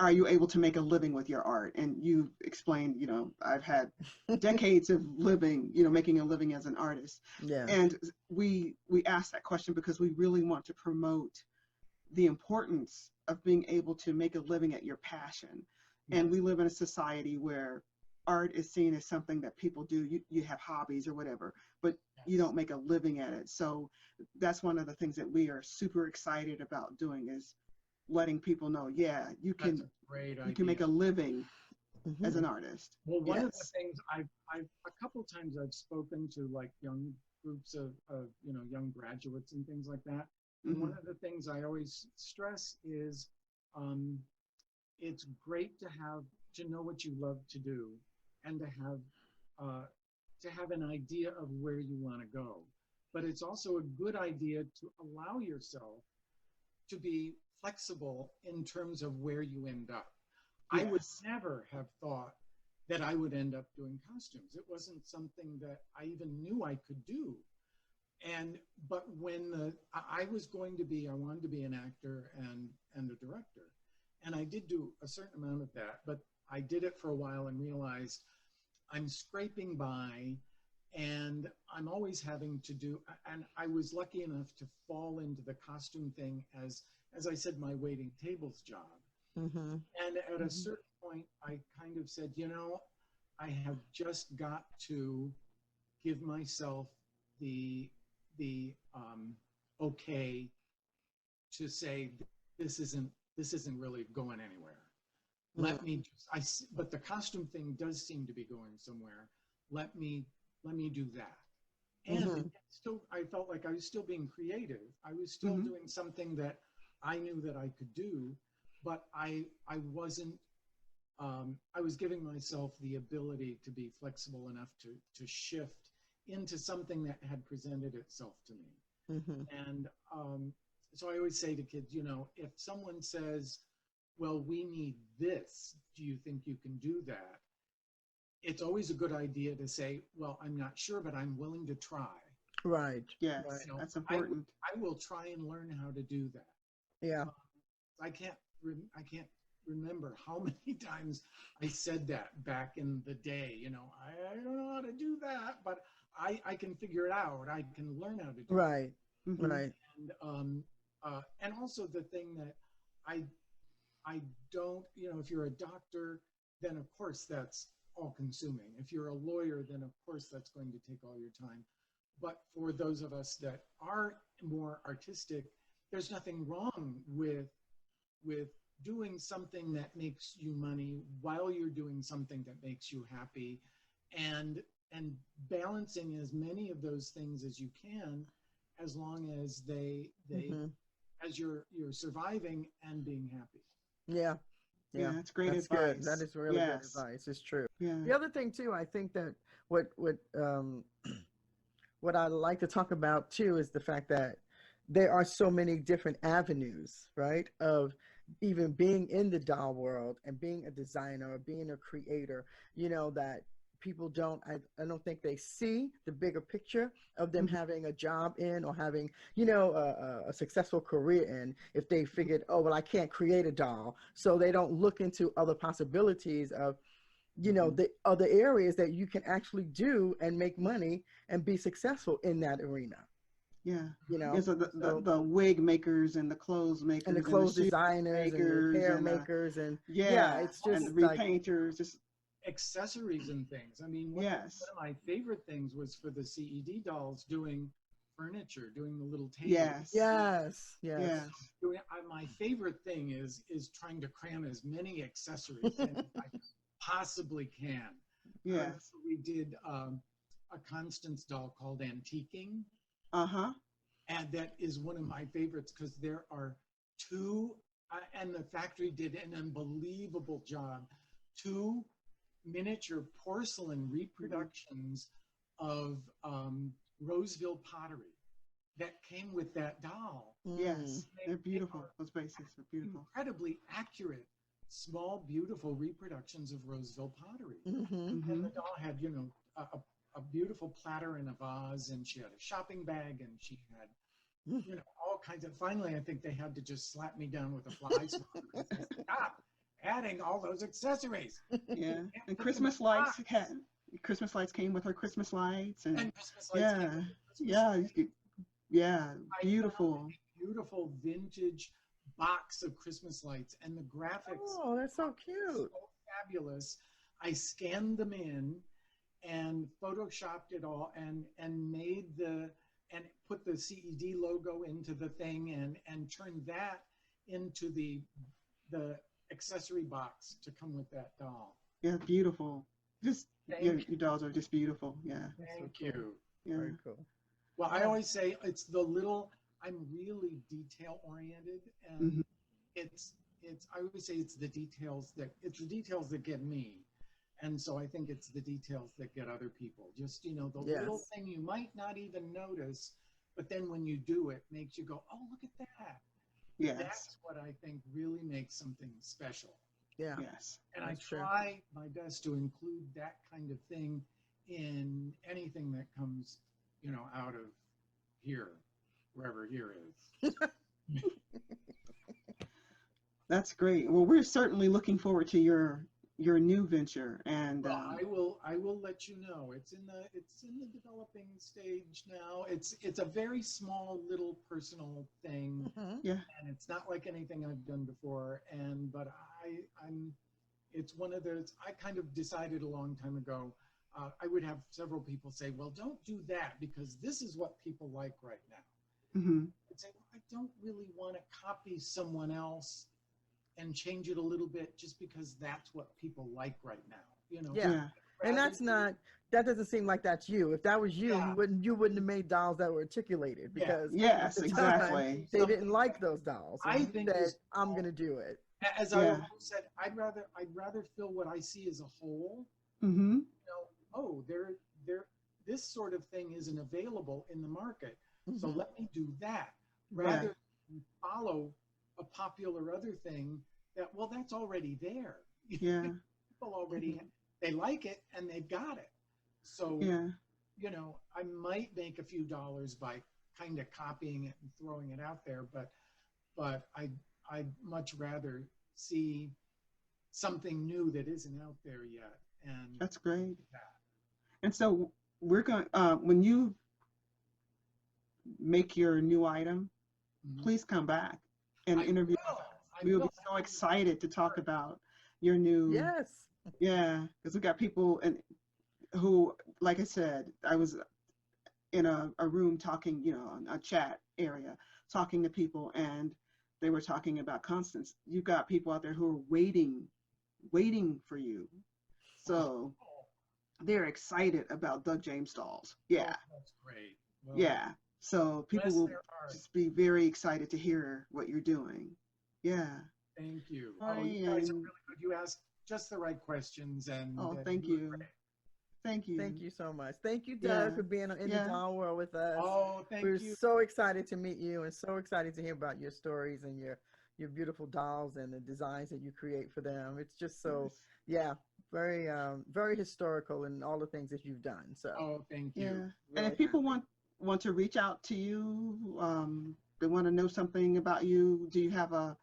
are you able to make a living with your art? And you explained, you know, I've had decades of living, you know, making a living as an artist. Yeah. And we ask that question because we really want to promote the importance of being able to make a living at your passion. And we live in a society where art is seen as something that people do. You have hobbies or whatever, but you don't make a living at it. So that's one of the things that we are super excited about doing, is letting people know, yeah, you That's can a great idea. you can make a living as an artist. Well, one of the Yes. things I've a couple times I've spoken to like young groups of you know, young graduates and things like that. And one of the things I always stress is it's great to know what you love to do, and to have an idea of where you want to go. But it's also a good idea to allow yourself to be flexible in terms of where you end up. I would Yes. never have thought that I would end up doing costumes. It wasn't something that I even knew I could do. But when I wanted to be an actor and a director. And I did do a certain amount of that, but I did it for a while and realized I'm scraping by, and I'm always having to do, and I was lucky enough to fall into the costume thing as I said, my waiting tables job. And at a certain point, I kind of said, you know, I have just got to give myself the okay to say this isn't really going anywhere. Let me but the costume thing does seem to be going somewhere. Let me do that. And still, I felt like I was still being creative. I was still doing something that I knew that I could do, but I wasn't. I was giving myself the ability to be flexible enough to shift into something that had presented itself to me. And so I always say to kids, you know, if someone says, well, we need this, do you think you can do that? It's always a good idea to say, well, I'm not sure, but I'm willing to try. Right. Yes, You know, that's important. I will try and learn how to do that. Yeah. I can't remember how many times I said that back in the day. You know, I don't know how to do that, but I can figure it out. I can learn how to do it. Right. Right. And also the thing that I don't, you know, if you're a doctor, then of course that's all consuming. If you're a lawyer, then of course that's going to take all your time. But for those of us that are more artistic, there's nothing wrong with doing something that makes you money while you're doing something that makes you happy, and balancing as many of those things as you can, as long as they as you're surviving and being happy. Yeah. Yeah, that's great That's advice. good. That is really good Yes. advice. It's true. Yeah. The other thing too, I think that what what I like to talk about too is the fact that there are so many different avenues, right, of even being in the doll world and being a designer or being a creator, you know, that people don't, I don't think they see the bigger picture of them having a job in, or having, you know, a successful career in, if they figured, oh, well, I can't create a doll. So they don't look into other possibilities of, you know, the other areas that you can actually do and make money and be successful in that arena. Yeah. You know, Yeah, so the wig makers and the clothes makers and the clothes shoe designers and the hair and makers and yeah, it's just and the like, repainters, just Accessories and things. I mean, one of my favorite things was for the CED dolls doing furniture, doing the little tables. yes. My favorite thing is trying to cram as many accessories in as I possibly can. Yes. So we did a Constance doll called Antiquing. And that is one of my favorites because there are two, and the factory did an unbelievable job, two miniature porcelain reproductions of Roseville pottery that came with that doll. Yes, they're beautiful. Those bases are beautiful. Incredibly accurate, small, beautiful reproductions of Roseville pottery. Mm-hmm. And the doll had, you know, a beautiful platter and a vase, and she had a shopping bag, and she had, you know, all kinds of. Finally, I think they had to just slap me down with a fly swatter and say, stop adding all those accessories. Yeah, and Christmas lights came with her Christmas lights, and Christmas lights came with Christmas yeah, beautiful. Beautiful vintage box of Christmas lights, and the graphics. Oh, that's so cute. So fabulous. I scanned them in and photoshopped it all and made and put the CED logo into the thing and turned that into the accessory box to come with that doll. Yeah, beautiful. Just your dolls are just beautiful. Yeah. Thank you. Yeah. Very cool. Well, I always say it's the little. I'm really detail oriented, and I always say it's the details that get me. And so I think it's the details that get other people. Just, you know, the little thing you might not even notice, but then when you do it, makes you go, oh, look at that. Yes. That's what I think really makes something special. Yeah. Yes. And I try my best to include that kind of thing in anything that comes, you know, out of here, wherever here is. That's great. Well, we're certainly looking forward to your new venture, and I will let you know. It's in the developing stage now. It's a very small little personal thing, and it's not like anything I've done before. But it's one of those. I kind of decided a long time ago. I would have several people say, "Well, don't do that because this is what people like right now." I'd say, well, I don't really want to copy someone else and change it a little bit just because that's what people like right now, you know. Yeah. And that doesn't seem like that's you. If that was you, you wouldn't have made dolls that were articulated, because yes, exactly. They didn't like those dolls. I think I'm gonna do it. As I always said, I'd rather fill what I see as a whole. You know, oh, this sort of thing isn't available in the market, so let me do that rather than follow a popular other thing that, well, that's already there. Yeah. People already, they like it and they've got it. So, you know, I might make a few dollars by kind of copying it and throwing it out there, but I'd much rather see something new that isn't out there yet. And that's great. And so we're going, when you make your new item, please come back and interview us. We will be so excited to talk about your new, Yes. yeah, because we got people and who, like I said, I was in a room talking, you know, a chat area, talking to people, and they were talking about Constance. You got people out there who are waiting for you. So they're excited about Doug James dolls. Yeah, that's great. Well, yeah. So people bless will their heart. just be very excited to hear what you're doing. Yeah. Thank you. Hi, Oh, you guys are and- really good. You asked just the right questions, and Oh, thank you were you. great. Thank you. Thank you so much. Thank you, Doug, Yeah. for being in Yeah. the doll world with us. Oh, thank We're you. so excited to meet you and so excited to hear about your stories and your beautiful dolls and the designs that you create for them. It's just so, Yes. yeah, very historical in all the things that you've done. So Oh, thank you. Yeah. And really if people happy. want to reach out to you, they want to know something about you, do you have well,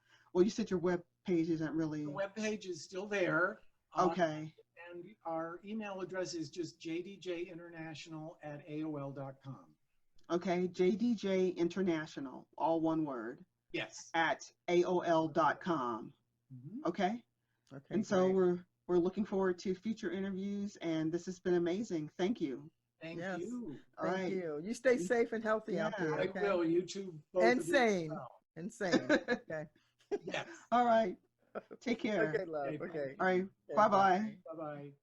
you said your web page isn't really, The webpage is still there. okay. And our email address is just jdjinternational@aol.com. Okay. JDJ International, all one word, Yes. at AOL.com. Mhm. Okay. Okay, And so great. we're looking forward to future interviews, and this has been amazing. Thank you. Thank Yes. you. All Thank right. you. You stay safe and healthy out Yeah. there. I Okay. will. You too. Both And of you as sane. well. Insane. Okay. Yes. All right. Take care. Okay, love. Okay, Okay. All right. Okay, Bye-bye. Bye-bye.